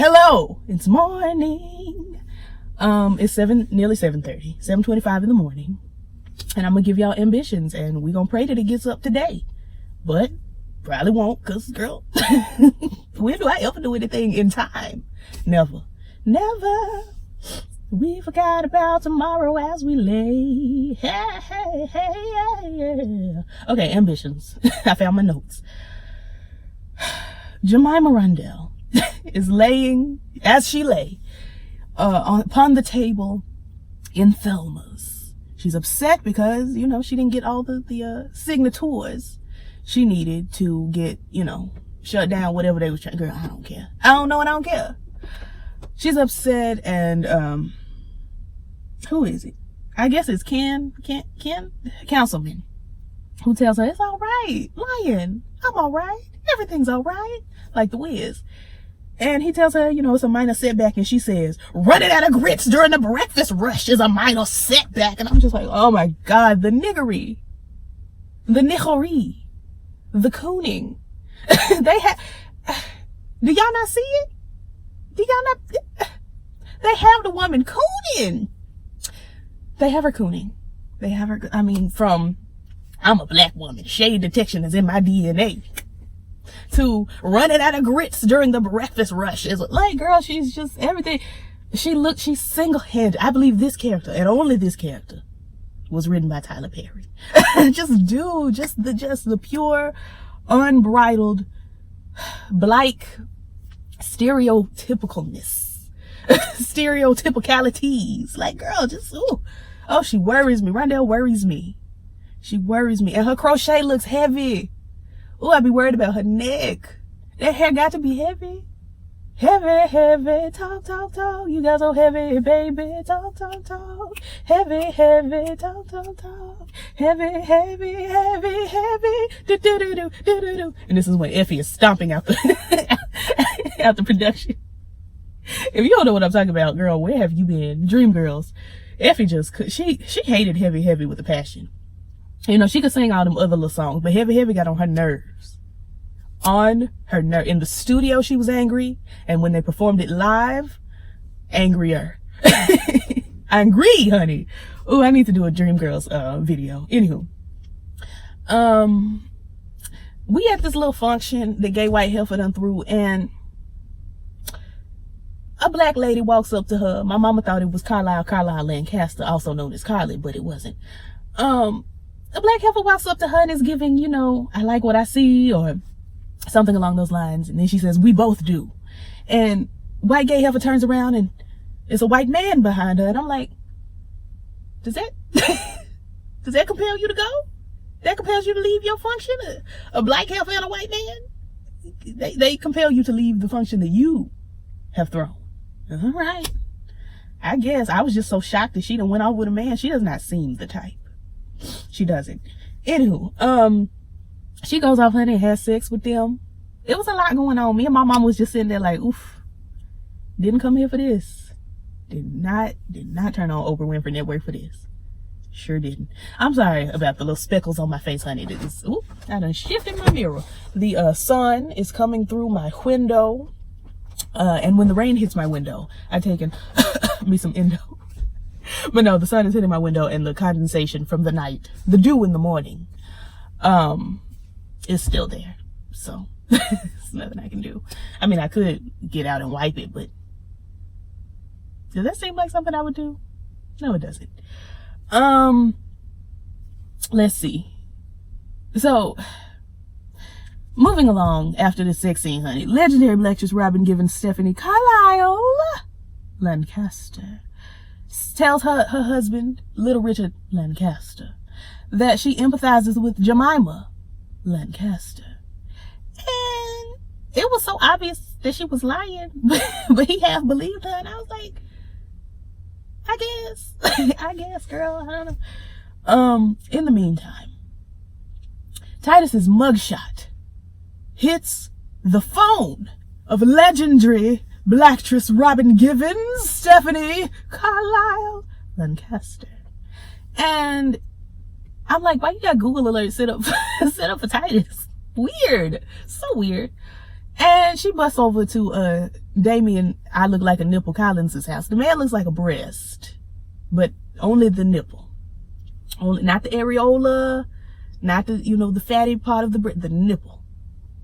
Hello, it's morning. It's nearly 7:30, 7:25 in the morning, and I'm gonna give y'all ambitions, and we gonna pray that it gets up today. But probably won't, cause girl, when do I ever do anything in time? Never. We forgot about tomorrow as we lay. Hey. Okay, ambitions. I found my notes. Jemima Rundell is laying, as she lay, upon the table in Thelma's. She's upset because, she didn't get all the signatures she needed to get, shut down whatever they was trying. Girl, I don't care. I don't know and I don't care. She's upset, and who is it? I guess it's Ken, Councilman, who tells her, it's all right, Lion, I'm all right. Everything's all right, like the Wiz. And he tells her, it's a minor setback, and she says, running out of grits during the breakfast rush is a minor setback. And I'm just like, oh my God, the niggery, the cooning. Do y'all not see it? They have the woman cooning. They have her cooning. From, I'm a black woman, shade detection is in my DNA, to running out of grits during the breakfast rush is like, girl, she's just everything. She's single-handed. I believe this character, and only this character, was written by Tyler Perry. just the pure, unbridled, Blake stereotypicalities. Like, girl, she worries me. Rondell worries me. She worries me. And her crochet looks heavy. Oh, I'd be worried about her neck. That hair got to be heavy. Heavy, talk. You guys so heavy, baby, talk. Heavy, talk. Heavy. Do. And this is when Effie is stomping out the production. If you don't know what I'm talking about, girl, where have you been? Dreamgirls. Effie she hated Heavy with a passion. She could sing all them other little songs, but Heavy got on her nerves. In the studio, she was angry, and when they performed it live, angrier. Angry, honey. Ooh, I need to do a Dreamgirls video. Anywho, we had this little function that Gay White Heifer done threw, and a black lady walks up to her. My mama thought it was Carlisle Lancaster, also known as Carly, but it wasn't. A black heifer walks up to her and is giving, I like what I see, or something along those lines. And then she says, we both do. And white gay heifer turns around and it's a white man behind her. And I'm like, does that compel you to go? That compels you to leave your function? A black heifer and a white man? They compel you to leave the function that you have thrown. All right. I guess I was just so shocked that she done went off with a man. She does not seem the type. She doesn't. Anywho, she goes off and has sex with them. It was a lot going on. Me and my mom was just sitting there like, oof, didn't come here for this. Did not turn on Oprah Winfrey Network for this. Sure didn't. I'm sorry about the little speckles on my face, honey. I done shifted my mirror. The sun is coming through my window. And when the rain hits my window, I've taken me some Endo. But no, the sun is hitting my window, and the condensation from the night, the dew in the morning, is still there. So there's nothing I can do. I could get out and wipe it, but does that seem like something I would do? No, it doesn't. Let's see. So moving along after the sex scene, honey, legendary actress Robin Givens Stephanie Carlisle Lancaster tells her husband, Little Richard Lancaster, that she empathizes with Jemima Lancaster. And it was so obvious that she was lying, but he half believed her, and I was like, I guess, girl, I don't know. In the meantime, Titus's mugshot hits the phone of legendary blacktress Robin Givens Stephanie Carlisle Lancaster. And I'm like, why you got Google Alert set up for Titus? Weird. So weird. And she busts over to Damien, I look like a nipple, Collins' house. The man looks like a breast, but only the nipple. Only, not the areola, not the, you know, the fatty part of the nipple.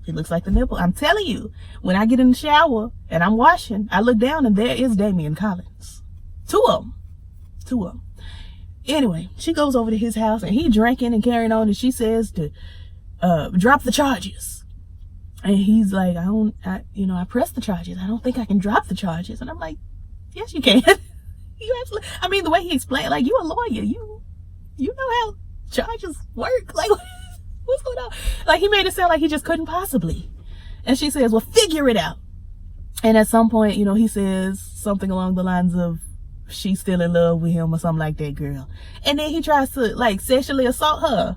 It looks like the nipple. I'm telling you, when I get in the shower and I'm washing, I look down and there is Damien Collins. Two of them. Anyway, she goes over to his house and he drinking and carrying on, and she says to drop the charges. And he's like, I pressed the charges. I don't think I can drop the charges. And I'm like, yes, you can. You absolutely, I mean, the way he explained, like, you a lawyer, you know how charges work. Like, what's going on? Like, he made it sound like he just couldn't possibly. And she says, well, figure it out. And at some point, you know, he says something along the lines of, she's still in love with him or something like that, girl. And then he tries to, like, sexually assault her.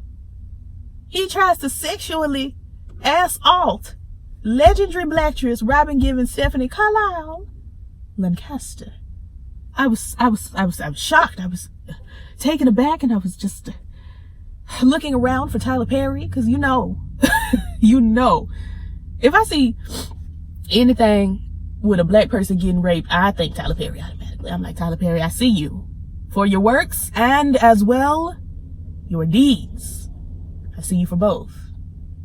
He tries to sexually assault legendary black actress Robin Givens, Stephanie Carlisle Lancaster. I was shocked. I was taken aback, and I was just looking around for Tyler Perry, because you know, if I see anything with a black person getting raped, I think Tyler Perry automatically. I'm like, Tyler Perry, I see you for your works and as well your deeds. I see you for both.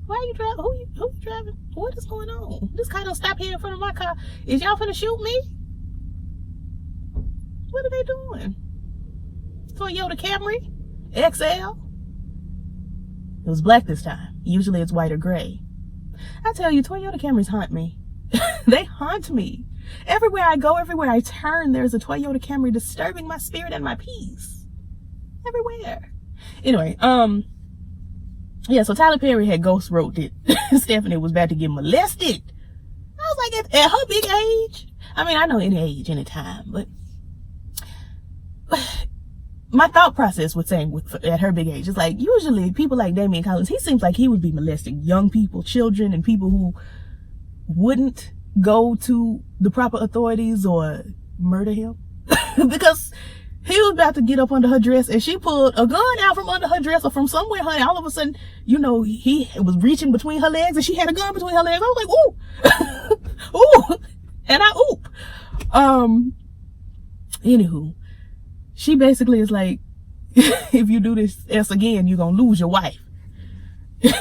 Why are you driving? Who you driving? What is going on? This car don't stop here in front of my car. Is y'all finna shoot me? What are they doing? Toyota Camry XL. It was black this time. Usually it's white or gray. I tell you, Toyota Camrys haunt me. They haunt me. Everywhere I go, everywhere I turn, there's a Toyota Camry disturbing my spirit and my peace. Everywhere. Anyway, yeah, so Tyler Perry had ghost wrote that Stephanie was about to get molested. I was like, at her big age? I mean, I know any age, any time, but my thought process was saying at her big age is like, usually people like Damien Collins, he seems like he would be molesting young people, children, and people who wouldn't go to the proper authorities or murder him. Because he was about to get up under her dress and she pulled a gun out from under her dress or from somewhere, honey. All of a sudden, you know, he was reaching between her legs and she had a gun between her legs. I was like, ooh, ooh, and I oop. Anywho, she basically is like, if you do this else again, you're going to lose your wife.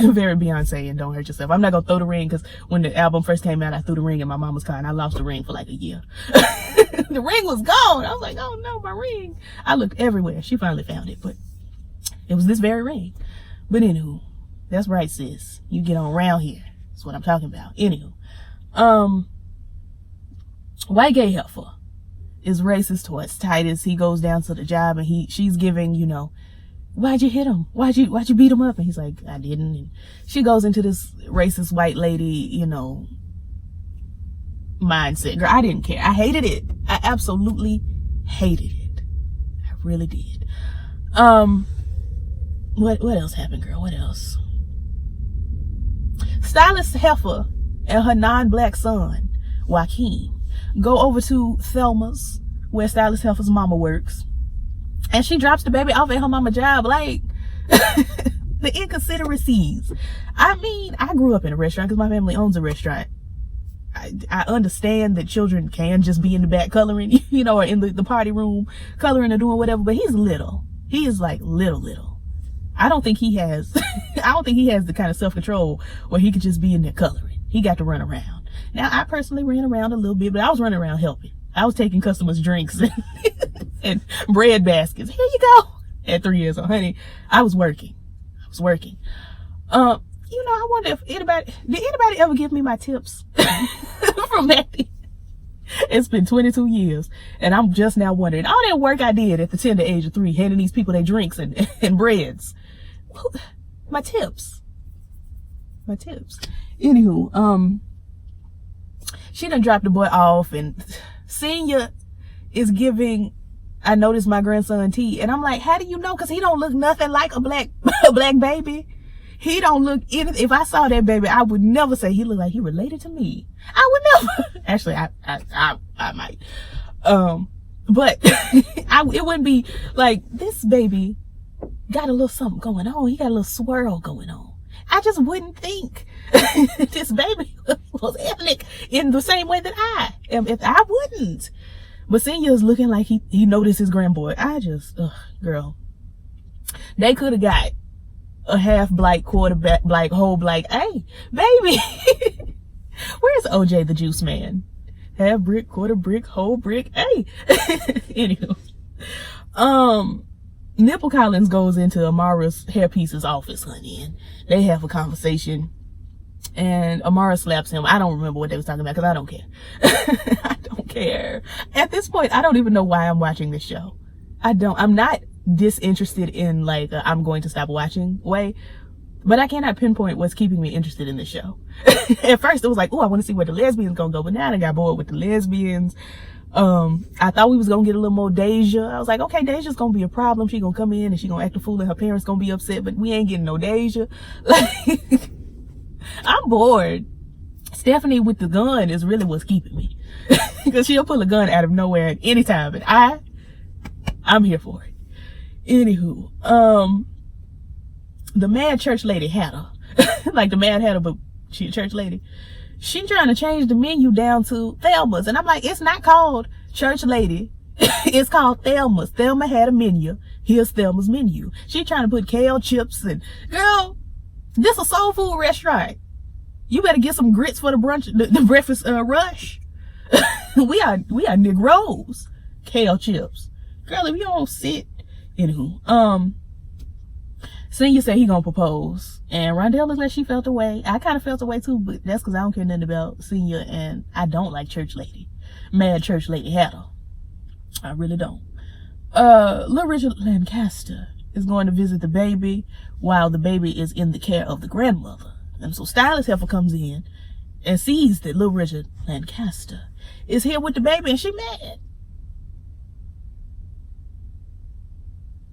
Very Beyonce and don't hurt yourself. I'm not going to throw the ring, because when the album first came out, I threw the ring in my mama's car and I lost the ring for like a year. The ring was gone. I was like, oh no, my ring. I looked everywhere. She finally found it, but it was this very ring. But anywho, that's right, sis. You get on around here. That's what I'm talking about. Anywho, white gay heifer is racist towards Titus. He goes down to the job and she's giving, you know, why'd you hit him? Why'd you beat him up? And he's like, I didn't. And she goes into this racist white lady, you know, mindset. Girl, I didn't care. I hated it. I absolutely hated it. I really did. What else happened, girl? What else? Stylist Heifer and her non-black son, Joaquin, go over to Thelma's, where Stylist Heifer's mama works. And she drops the baby off at her mama job. Like, the inconsideracies. I mean, I grew up in a restaurant because my family owns a restaurant. I understand that children can just be in the back coloring, you know, or in the party room coloring or doing whatever, but he's little. He is like little. I don't think he has the kind of self-control where he could just be in there coloring. He got to run around. Now, I personally ran around a little bit, but I was running around helping. I was taking customers' drinks and bread baskets. Here you go. At 3 years old, honey, I was working. You know, I wonder if did anybody ever give me my tips from back then? It's been 22 years and I'm just now wondering, all that work I did at the tender age of 3, handing these people their drinks and breads. My tips. Anywho, she done dropped the boy off, and Senior is giving, I noticed, my grandson tea, and I'm like, how do you know? Because he don't look nothing like a black baby. He don't look anything. If I saw that baby, I would never say he looked like he related to me. I would never. Actually, I might. But it wouldn't be like, this baby got a little something going on. He got a little swirl going on. I just wouldn't think. This baby was ethnic in the same way that I am. If I wouldn't. But Senior's looking like he noticed his grandboy. I just, girl. They could have got a half black, quarter black, whole black. Hey, baby. Where's OJ the Juice Man? Half brick, quarter brick, whole brick. Hey. Anywho. Nipple Collins goes into Amara's hairpiece's office, honey, and they have a conversation. And Amara slaps him. I don't remember what they was talking about because I don't care. I don't care. At this point, I don't even know why I'm watching this show. I'm not disinterested in like I'm going to stop watching way, but I cannot pinpoint what's keeping me interested in this show. At first, it was like, oh, I want to see where the lesbians gonna go, but now I got bored with the lesbians. I thought we was gonna get a little more Deja. I was like, okay, Deja's gonna be a problem. She gonna come in and she gonna act a fool and her parents gonna be upset, but we ain't getting no Deja. Like, I'm bored. Stephanie with the gun is really what's keeping me. Because she'll pull a gun out of nowhere at any time, and I'm here for it. Anywho, the mad church lady had her. Like the mad Hatter, but she a church lady. She trying to change the menu down to Thelma's. And I'm like, it's not called Church Lady. It's called Thelma's. Thelma had a menu. Here's Thelma's menu. She trying to put kale chips and, girl, this a soul food restaurant. You better get some grits for the brunch, the breakfast rush. we are Negroes. Kale chips. Girl, if you don't sit. Anywho, Senior said he gonna propose, and Rondell looked like she felt the way. I kind of felt the way too, but that's because I don't care nothing about Senior, and I don't like Church Lady. Mad Church Lady Hatter. I really don't. Little Richard Lancaster is going to visit the baby while the baby is in the care of the grandmother. And so Stylist Heifer comes in and sees that Little Richard Lancaster is here with the baby, and she mad.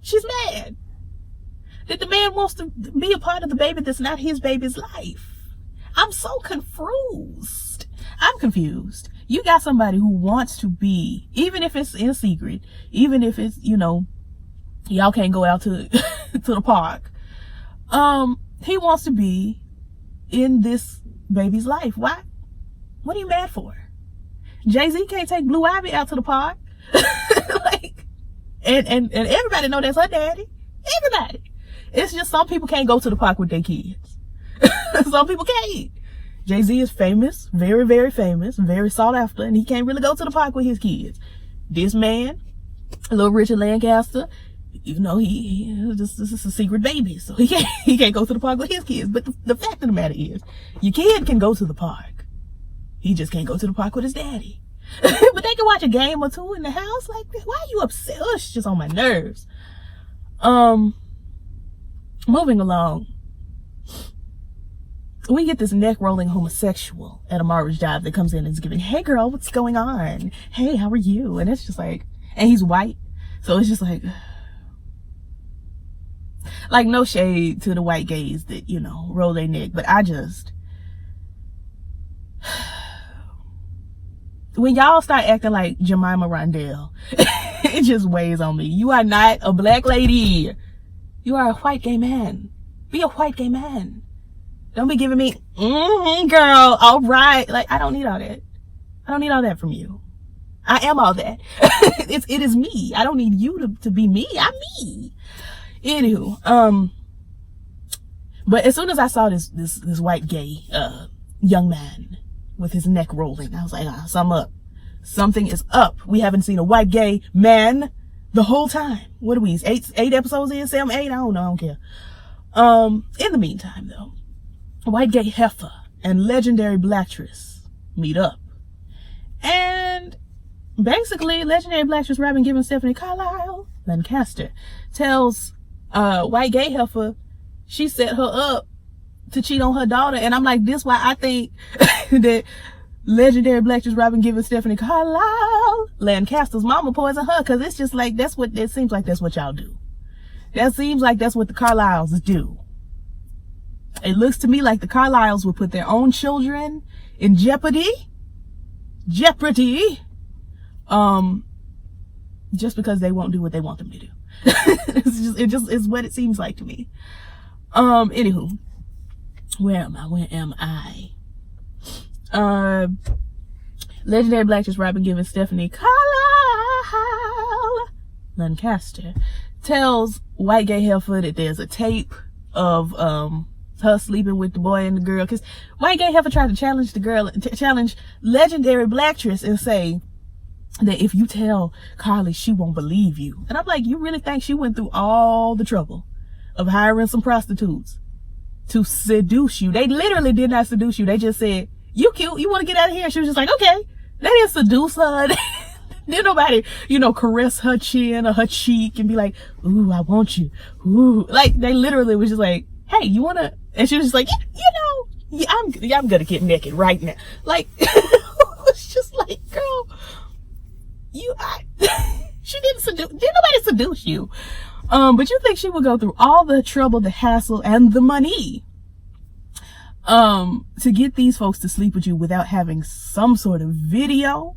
She's mad that the man wants to be a part of the baby that's not his baby's life. I'm so confused. I'm confused. You got somebody who wants to be, even if it's in secret, even if it's, y'all can't go out to to the park. He wants to be in this baby's life. Why? What are you mad for? Jay-Z can't take Blue Ivy out to the park. And everybody know that's her daddy. Everybody. It's just some people can't go to the park with their kids. Some people can't. Jay-Z is famous, very, very famous, very sought after, and he can't really go to the park with his kids. This man, Little Richard Lancaster, this is a secret baby, so he can't go to the park with his kids. But the fact of the matter is, your kid can go to the park. He just can't go to the park with his daddy. But they can watch a game or two in the house. Like, why are you upset? Oh, it's just on my nerves. Moving along, we get this neck rolling homosexual at Amara's job that comes in and is giving, hey girl, what's going on? Hey, how are you? And it's just like, and he's white. So it's just like no shade to the white gays that, roll their neck. But I just, when y'all start acting like Jemima Rondell, it just weighs on me. You are not a black lady. You are a white gay man. Be a white gay man. Don't be giving me, girl, all right. Like, I don't need all that. I don't need all that from you. I am all that. It is me. I don't need you to be me. I'm me. Anywho, but as soon as I saw this white gay, young man with his neck rolling, I was like, something is up. We haven't seen a white gay man the whole time. What are we, eight episodes in? 7, 8? I don't know. I don't care. In the meantime, though, white gay heifer and legendary blacktress meet up. And basically, legendary blacktress Robin Gibbons Stephanie Carlisle Lancaster tells white gay heifer she set her up to cheat on her daughter. And I'm like, this why I think that legendary blacktress Robin Gibbons Stephanie Carlisle Lancaster's mama poisoned her, because it's just like, it seems like that's what y'all do. That seems like that's what the Carlisles do. It looks to me like the Carlisles would put their own children in jeopardy, just because they won't do what they want them to do. It's what it seems like to me. Anywho, Where am I? Legendary Blacktress Robin Givens Stephanie Carlisle Lancaster tells White Gay Heifer that there's a tape of her sleeping with the boy and the girl, because White Gay Heifer tried to challenge the girl, challenge Legendary Blacktress and say that if you tell Carly, she won't believe you. And I'm like, you really think she went through all the trouble of hiring some prostitutes to seduce you? They literally did not seduce you. They just said, you cute, you want to get out of here? And she was just like, okay. They didn't seduce her. Didn't nobody, caress her chin or her cheek and be like, ooh, I want you. Ooh. Like, they literally was just like, hey, you want to? And she was just like, I'm going to get naked right now. Like, it was just like, girl, she didn't nobody seduce you. But you think she would go through all the trouble, the hassle, and the money to get these folks to sleep with you without having some sort of video,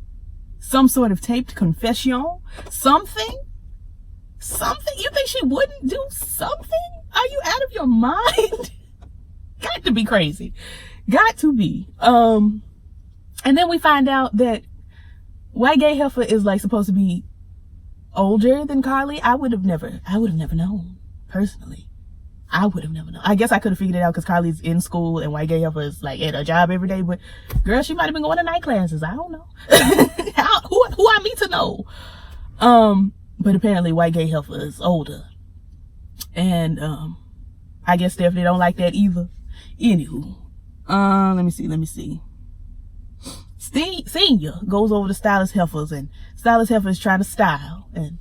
some sort of taped confession, something? You think she wouldn't do something? Are you out of your mind? Got to be crazy. Got to be. And then we find out that White Gay Heifer is like supposed to be older than Carly. I would have never known, personally. I would have never known. I guess I could have figured it out because Carly's in school and White Gay Heifer is like at a job every day. But girl, she might have been going to night classes. I don't know. Who I meet to know? But apparently White Gay Heifer is older. And I guess Stephanie don't like that either. Anywho, let me see. Senior goes over to Stylist Heifers, and Stylist Heifer is trying to style, and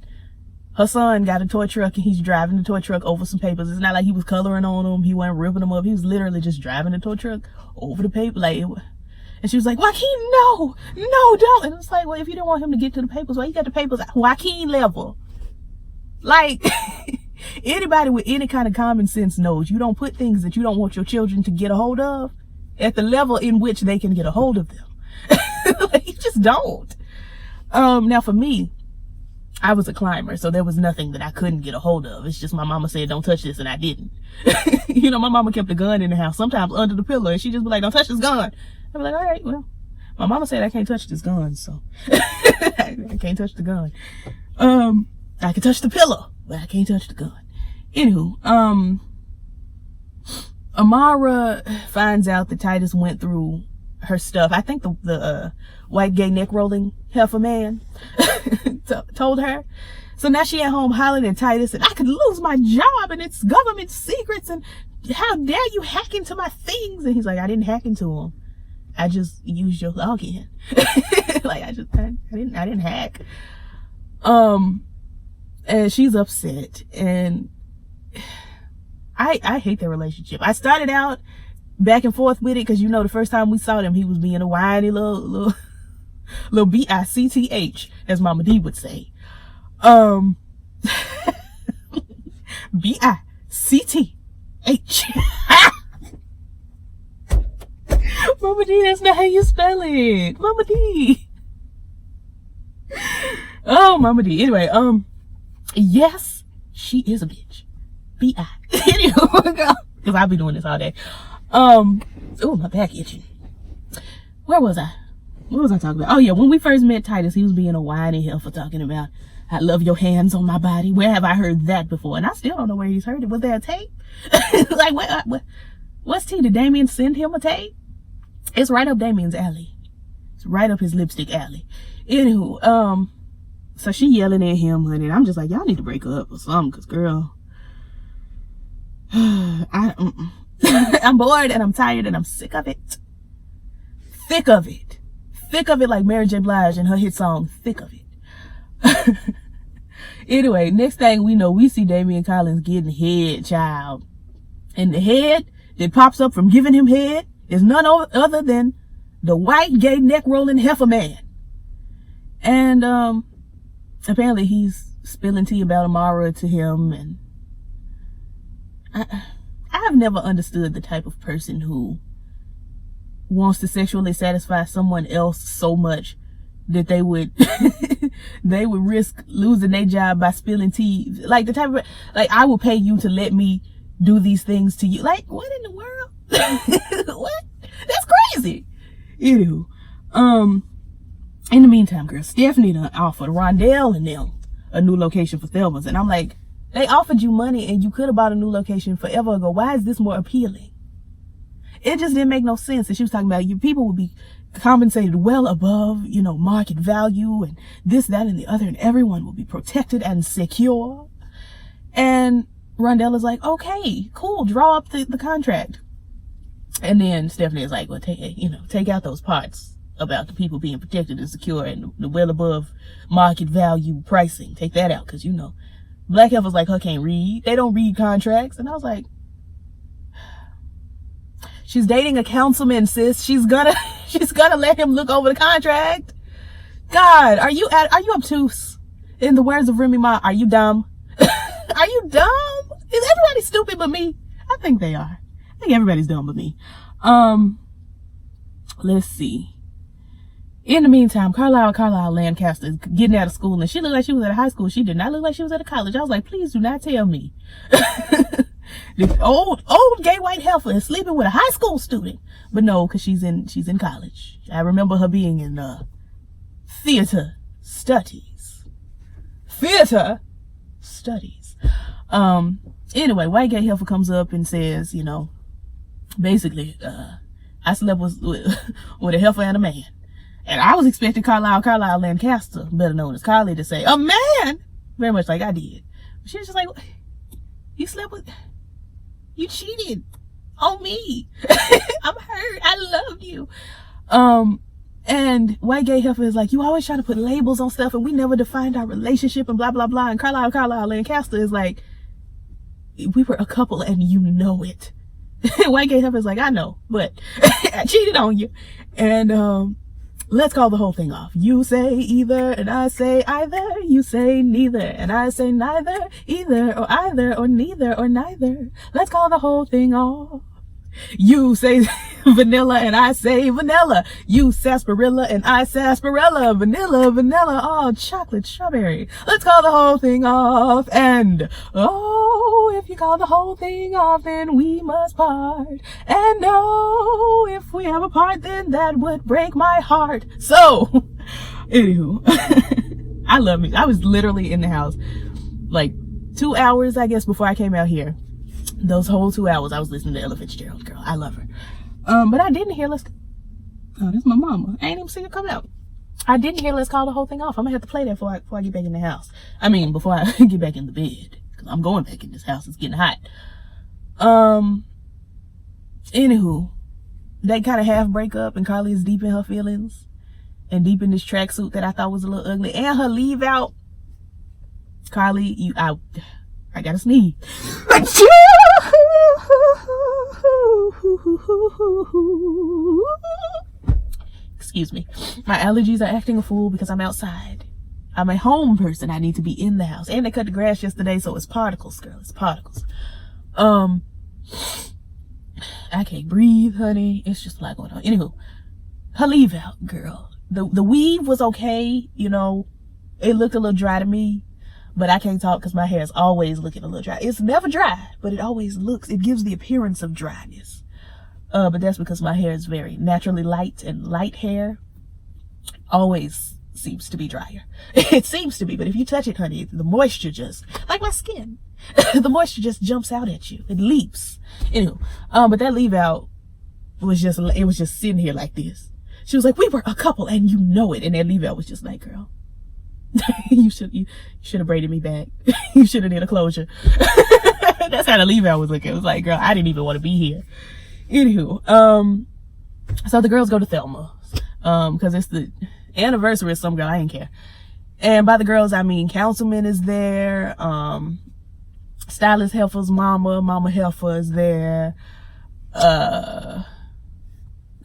her son got a toy truck and he's driving the toy truck over some papers. It's not like he was coloring on them. He wasn't ripping them up. He was literally just driving the toy truck over the paper. And she was like, Joaquin, no, don't. And it's like, well, if you don't want him to get to the papers, well, you got the papers at Joaquin level. Like, anybody with any kind of common sense knows you don't put things that you don't want your children to get a hold of at the level in which they can get a hold of them. Like, you just don't. Now for me, I was a climber, so there was nothing that I couldn't get a hold of. It's just my mama said, don't touch this, and I didn't. My mama kept a gun in the house, sometimes under the pillow, and she just be like, don't touch this gun. I'd be like, all right, well, my mama said I can't touch this gun, so I can't touch the gun. I can touch the pillow, but I can't touch the gun. Anywho, Amara finds out that Titus went through her stuff. I think the white gay neck rolling heifer man told her. So now she at home hollering at Titus, and I could lose my job, and it's government secrets, and how dare you hack into my things? And he's like, I didn't hack into them. I just used your login. Like, I didn't hack. And she's upset, and I hate their relationship. I started out back and forth with it because, the first time we saw them, he was being a whiny little B-I-C-T-H, as Mama D would say. B-I-C-T-H. Mama D, that's not how you spell it. Mama D. Oh, Mama D. Anyway, yes, she is a bitch. B-I. Anyway, because I'll be doing this all day. Oh, my back itching. Where was I? What was I talking about? Oh yeah, when we first met Titus, he was being a whiny heifer talking about, I love your hands on my body. Where have I heard that before? And I still don't know where he's heard it. Was there a tape? Like, what's T? Did Damien send him a tape? It's right up Damien's alley. It's right up his lipstick alley. Anywho, so she yelling at him, honey, and I'm just like, y'all need to break up or something, because girl, I'm bored and I'm tired and I'm sick of it. Thick of it. Thick of it, like Mary J. Blige and her hit song, Thick of It. Anyway, next thing we know, we see Damian Collins getting head, child. And the head that pops up from giving him head is none other than the white gay neck rolling heifer man. And apparently he's spilling tea about Amara to him, and I've never understood the type of person who wants to sexually satisfy someone else so much that they would they would risk losing their job by spilling tea. Like, the type of, like, I will pay you to let me do these things to you. Like, what in the world? What? That's crazy. Anywho, in the meantime, girl, Stephanie done offered Rondell and them a new location for Thelma's. And I'm like, they offered you money and you could have bought a new location forever ago. Why is this more appealing? It just didn't make no sense. And she was talking about you people would be compensated well above, you know, market value and this, that, and the other, and everyone will be protected and secure. And Rondell is like, okay, cool, draw up the contract. And then Stephanie is like, well, take out those parts about the people being protected and secure and the well above market value pricing. Take that out, because, you know, Black Heifer's like her can't read. They don't read contracts. And I was like, she's dating a councilman, sis. She's gonna let him look over the contract. God, are you obtuse? In the words of Remy Ma, are you dumb? Are you dumb? Is everybody stupid but me? I think they are. I think everybody's dumb but me. Let's see. In the meantime, Carlisle Lancaster is getting out of school, and she looked like she was at a high school. She did not look like she was at a college. I was like, please do not tell me. The old gay white heifer is sleeping with a high school student. But no, because she's in college. I remember her being in theater studies. Anyway, white gay heifer comes up and says, you know, basically, I slept with a heifer and a man. And I was expecting Carlisle Lancaster, better known as Carly, to say, a man! Very much like I did. But she was just like, you cheated on me. I'm hurt. I loved you. And white gay heifer is like, you always try to put labels on stuff and we never defined our relationship and blah, blah, blah. And Carlisle Lancaster is like, we were a couple and you know it. White gay heifer is like, I know, but I cheated on you. And, let's call the whole thing off. You say either and I say either. You say neither and I say neither. Either or either or neither or neither. Let's call the whole thing off. You say vanilla and I say vanilla. You sarsaparilla and I sarsaparilla. Vanilla, oh, chocolate, strawberry. Let's call the whole thing off. And, oh, if you call the whole thing off, then we must part. And oh, if we have a part, then that would break my heart. So, anywho, I love me. I was literally in the house like 2 hours, I guess, before I came out here. Those whole 2 hours I was listening to Ella Fitzgerald, girl. I love her. But I didn't hear oh, that's my mama. I ain't even seen her come out. I didn't hear Let's Call the Whole Thing Off. I'm gonna have to play that before I get back in the house. I mean, before I get back in the bed. Because I'm going back in this house. It's getting hot. Anywho, they kind of half break up and Carly is deep in her feelings. And deep in this tracksuit that I thought was a little ugly. And her leave out. Carly, I gotta sneeze. Excuse me. My allergies are acting a fool because I'm outside. I'm a home person. I need to be in the house. And they cut the grass yesterday, so it's particles, girl. It's particles. I can't breathe, honey. It's just a lot going on. Anywho, her leave out, girl. The weave was okay, you know. It looked a little dry to me. But I can't talk because my hair is always looking a little dry. It's never dry, but it always it gives the appearance of dryness. But that's because my hair is very naturally light, and light hair always seems to be drier. It seems to be, but if you touch it, honey, the moisture just, like my skin, the moisture just jumps out at you. It leaps. Anyway, but that leave out was just sitting here like this. She was like, we were a couple and you know it. And that leave out was just like, girl, you should have braided me back. You should have did a closure. That's how the leave out was looking. It was like, girl, I didn't even want to be here. Anywho, so the girls go to Thelma, because it's the anniversary of some girl. I didn't care. And by the girls, I mean Councilman is there. Stylist Heifer's Mama Heifer is there.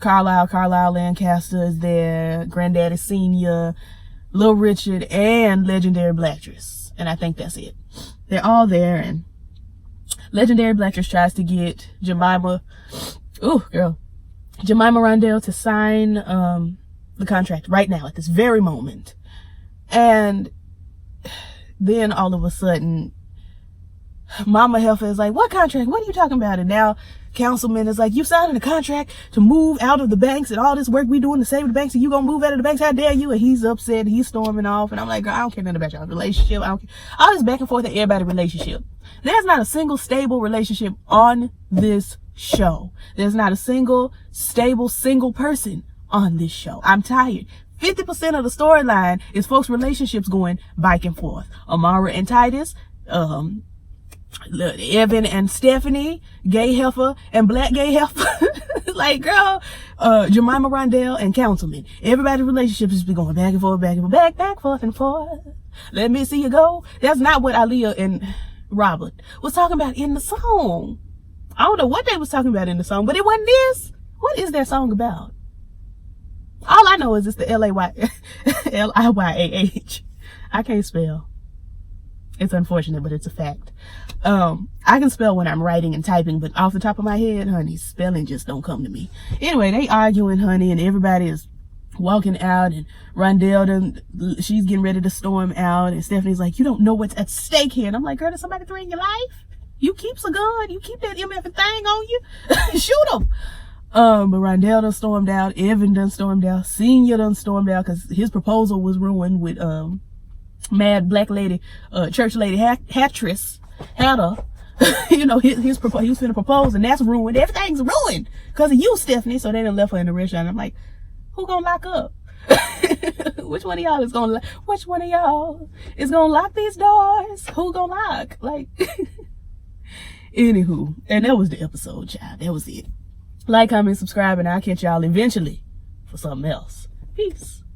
Carlisle Lancaster is there. Granddaddy Senior, Little Richard, and Legendary Blacktress. And I think that's it. They're all there, and Legendary Blacktress tries to get Jemima Rondell to sign the contract right now at this very moment. And then all of a sudden, Mama Heifer is like, what contract? What are you talking about? And now councilman is like, you signing a contract to move out of the banks and all this work we doing to save the banks, and you gonna move out of the banks? How dare you? And he's upset. He's storming off. And I'm like, girl, I don't care nothing about y'all relationship. I don't care. All this back and forth in everybody's relationship. There's not a single stable relationship on this show. There's not a single stable single person on this show. I'm tired. 50% of the storyline is folks' relationships going back and forth. Amara and Titus, Evan and Stephanie, gay heifer and black gay heifer. Like, girl, Jemima Rondell and Councilman. Everybody's relationships just be going back and forth, back, forth and forth. Let me see you go. That's not what Aaliyah and Robert was talking about in the song. I don't know what they was talking about in the song, but it wasn't this. What is that song about? All I know is it's the L-I-Y-A-H. I can't spell. It's unfortunate, but it's a fact. I can spell when I'm writing and typing, but off the top of my head, honey, spelling just don't come to me. Anyway, they arguing, honey, and everybody is walking out, and Rondell, she's getting ready to storm out, and Stephanie's like, you don't know what's at stake here. And I'm like, girl, there's somebody threatening your life? You keeps a gun. You keep that MF thing on you. Shoot him. But Rondell done stormed out. Evan done stormed out. Senior done stormed out because his proposal was ruined with mad black lady, church lady Hattress, Hatter. You know, he was finna propose, and that's ruined. Everything's ruined because of you, Stephanie. So they done left her in the restaurant. I'm like, who gonna lock up? Which one of y'all is gonna lock these doors? Who gonna lock? Like, anywho, and that was the episode, child. That was it. Like, comment, subscribe, and I'll catch y'all eventually for something else. Peace.